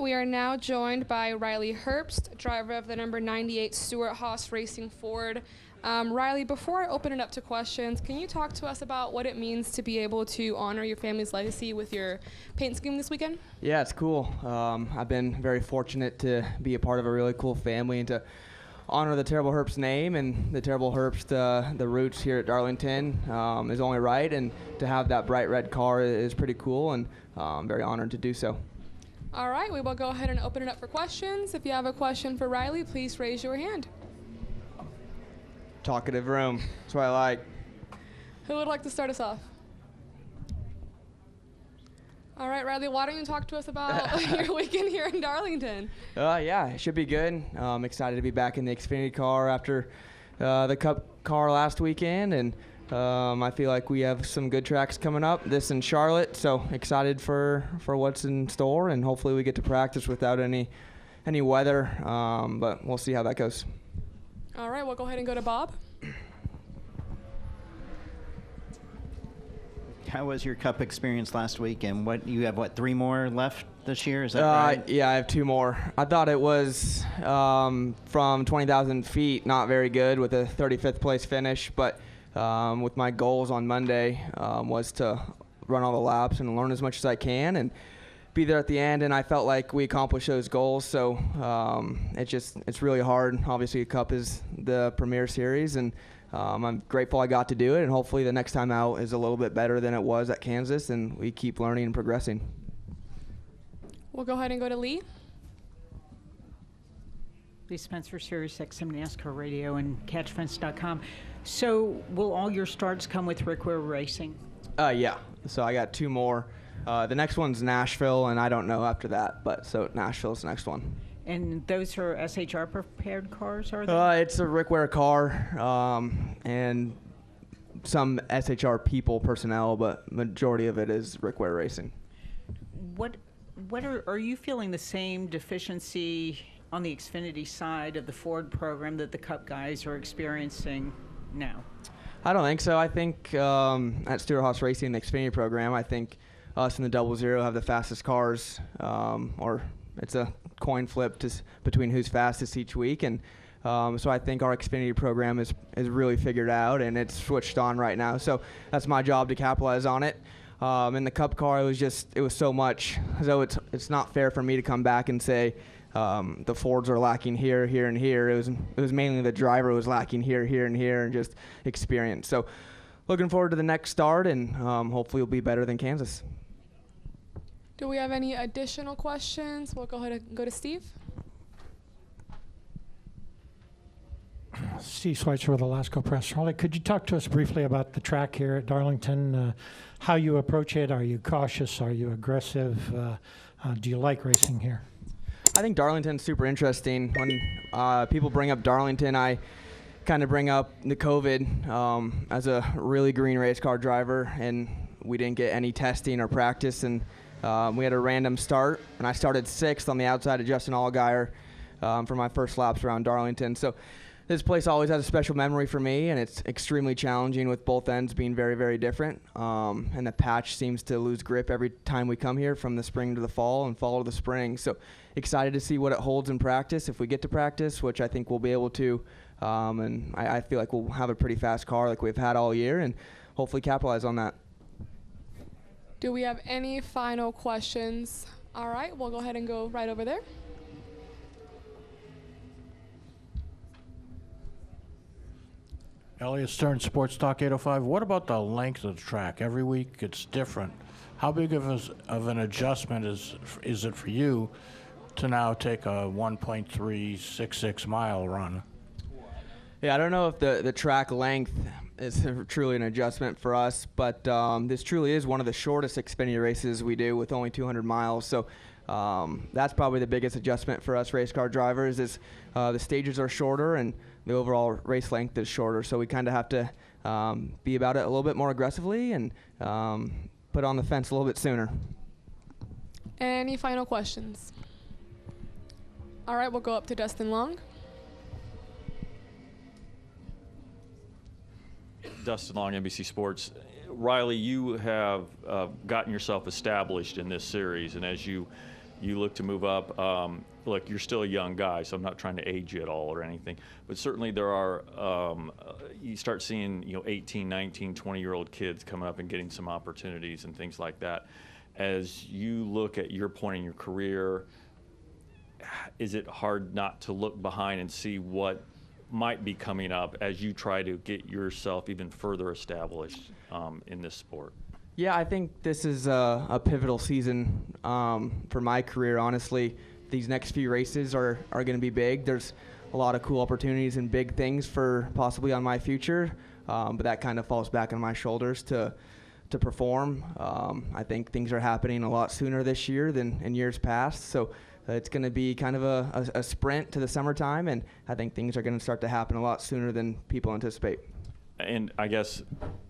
we are now joined by Riley Herbst, driver of the number 98 Stewart Haas Racing Ford. Riley, before I open it up to questions, can you talk to us about what it means to be able to honor your family's legacy with your paint scheme this weekend? Yeah, it's cool. I've been very fortunate to be a part of a really cool family and to honor the Terrible Herbst name and the Terrible Herbst, the roots here at Darlington is only right, and to have that bright red car is pretty cool, and I'm very honored to do so. All right, we will go ahead and open it up for questions. If you have a question for Riley, please raise your hand. Talkative room. That's what I like. Who would like to start us off? All right, Riley, why don't you talk to us about your weekend here in Darlington? Yeah, it should be good. I'm excited to be back in the Xfinity car after the Cup car last weekend, and I feel like we have some good tracks coming up, this in Charlotte, so excited for what's in store, and hopefully we get to practice without any weather, but we'll see how that goes. All right, we'll go ahead and go to Bob. How was your Cup experience last week, and you have 3 more left this year? Is that right? Yeah, I have 2 more. I thought it was from 20,000 feet, not very good with a 35th place finish, but with my goals on Monday was to run all the laps and learn as much as I can and be there at the end, and I felt like we accomplished those goals. So it's really hard. Obviously, Cup is the premier series, and I'm grateful I got to do it, and hopefully the next time out is a little bit better than it was at Kansas, and we keep learning and progressing. We'll go ahead and go to Lee. Lee Spencer, Sirius XM NASCAR Radio and CatchFence.com. So will all your starts come with Rick Ware Racing? Yeah. So I got 2 more. The next one's Nashville, and I don't know after that, but so Nashville's the next one. And those are SHR prepared cars, are they? It's a Rick Ware car, and some SHR personnel, but majority of it is Rick Ware Racing. What are you feeling the same deficiency on the Xfinity side of the Ford program that the Cup guys are experiencing now? I don't think so. I think at Stewart Haas Racing, the Xfinity program, I think us and the 00 have the fastest cars, or it's a coin flip between who's fastest each week, and so I think our Xfinity program is really figured out, and it's switched on right now. So that's my job to capitalize on it. In the Cup car, it was so much. So it's not fair for me to come back and say the Fords are lacking here, and here. It was mainly the driver was lacking here, and here, and just experience. So looking forward to the next start, and hopefully we'll be better than Kansas. Do we have any additional questions? We'll go ahead and go to Steve. Steve Schweitzer with Alaska Press. Charlie, could you talk to us briefly about the track here at Darlington, how you approach it? Are you cautious? Are you aggressive? Do you like racing here? I think Darlington's super interesting. When people bring up Darlington, I kind of bring up the COVID as a really green race car driver, and we didn't get any testing or practice, and we had a random start, and I started 6th on the outside of Justin Allgaier for my first laps around Darlington. So this place always has a special memory for me, and it's extremely challenging with both ends being very, very different. And the patch seems to lose grip every time we come here, from the spring to the fall and fall to the spring. So excited to see what it holds in practice, if we get to practice, which I think we'll be able to. And I feel like we'll have a pretty fast car like we've had all year, and hopefully capitalize on that. Do we have any final questions? All right, we'll go ahead and go right over there. Elliot Stern, Sports Talk 805. What about the length of the track? Every week it's different. How big of an adjustment is it for you to now take a 1.366 mile run? Yeah, I don't know if the track length is truly an adjustment for us, but this truly is one of the shortest Xfinity races we do, with only 200 miles. So that's probably the biggest adjustment for us race car drivers, is the stages are shorter and the overall race length is shorter. So we kind of have to be about it a little bit more aggressively and put on the fence a little bit sooner. Any final questions? All right, we'll go up to Dustin Long. Dustin Long, NBC Sports. Riley, you have gotten yourself established in this series, and as you you look to move up. Look, you're still a young guy, so I'm not trying to age you at all or anything. But certainly there are, you start seeing, 18, 19, 20-year-old kids coming up and getting some opportunities and things like that. As you look at your point in your career, is it hard not to look behind and see what might be coming up as you try to get yourself even further established in this sport? Yeah, I think this is a pivotal season for my career, honestly. These next few races are going to be big. There's a lot of cool opportunities and big things for possibly on my future, but that kind of falls back on my shoulders to perform. I think things are happening a lot sooner this year than in years past, so it's going to be kind of a sprint to the summertime, and I think things are going to start to happen a lot sooner than people anticipate. And I guess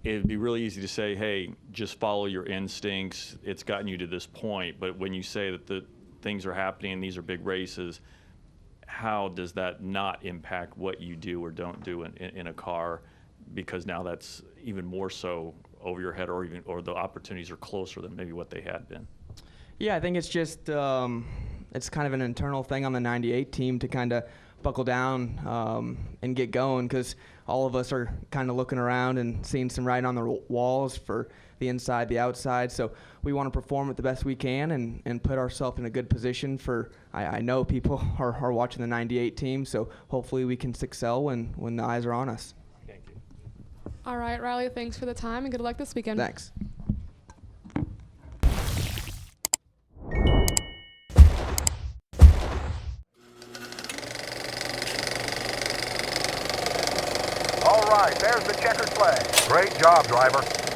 it'd be really easy to say, hey, just follow your instincts. It's gotten you to this point. But when you say that the things are happening and these are big races, how does that not impact what you do or don't do in a car? Because now that's even more so over your head, or the opportunities are closer than maybe what they had been. Yeah, I think it's just it's kind of an internal thing on the 98 team to kind of buckle down and get going, because all of us are kind of looking around and seeing some writing on the walls for the inside, the outside. So we want to perform it the best we can and put ourselves in a good position for, I know people are watching the 98 team, so hopefully we can excel when the eyes are on us. Thank you. All right, Riley, thanks for the time and good luck this weekend. Thanks. All right, there's the checkered flag. Great job, driver.